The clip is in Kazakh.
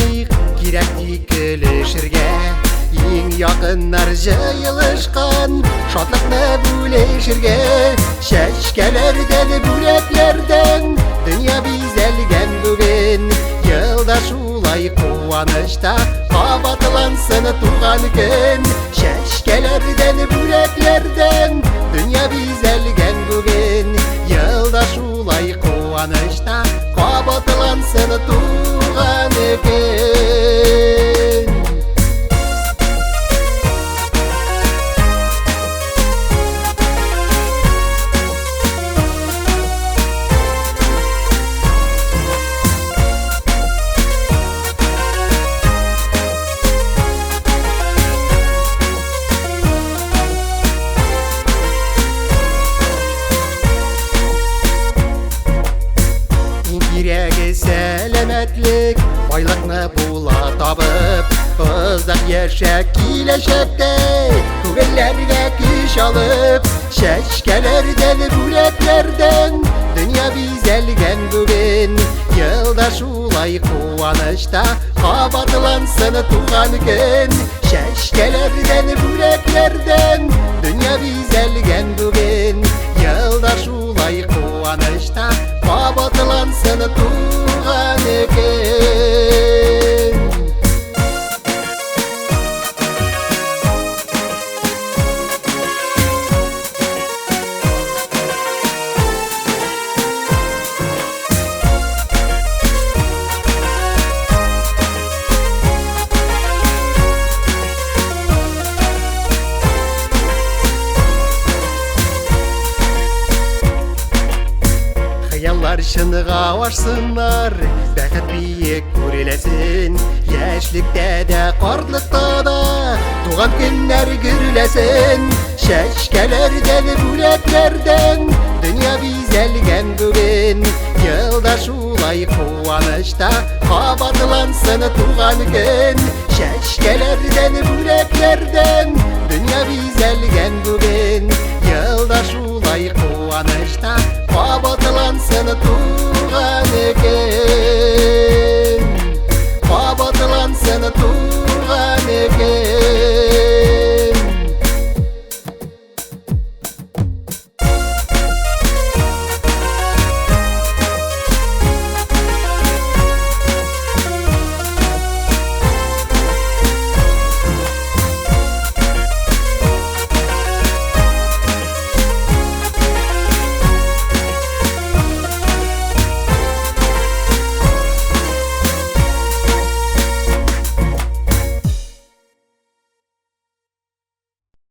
Артмайық керек тикілішірге, ең яқыннар жайылышқан шатлықны бөлешірге. Шәшкелерден, бүләклерден дүния бизәлген бүгін, елда шулай қуанышта қабатлансын туған күн. Шәшкелерден, бүләклерден дүния бизәлген бүгін, елда шулай қуанышта қабатлансын туған күн. Керегі сәлеметлік, байлықны була табып, ұзақ ешек келешекте көңіллерге күш алып. Шәшкелерден, бүләклерден дүния бизәлген бүгін, елда шулай қуанышта қабатлансын туған күн. Шәшкелерден, бүләклерден дүния бизәлген бүгін, елда шулай қуанышта қабатлансын туған күн. Қияллар шыныға ашсынар, бәхет биік көрелесін. Яшілікте де, қартлықта да туған күннер күрілесін. Шәшкелерден, бүләклерден дүния бизәлген бүгін, елда шулай қуанышта қабатлансын туған күн. Шәшкелерден, бүләклерден дүния бизәлген бүгін, елда шулай қуанышта қабатлансын туған күн. Қабатлансын туған күн.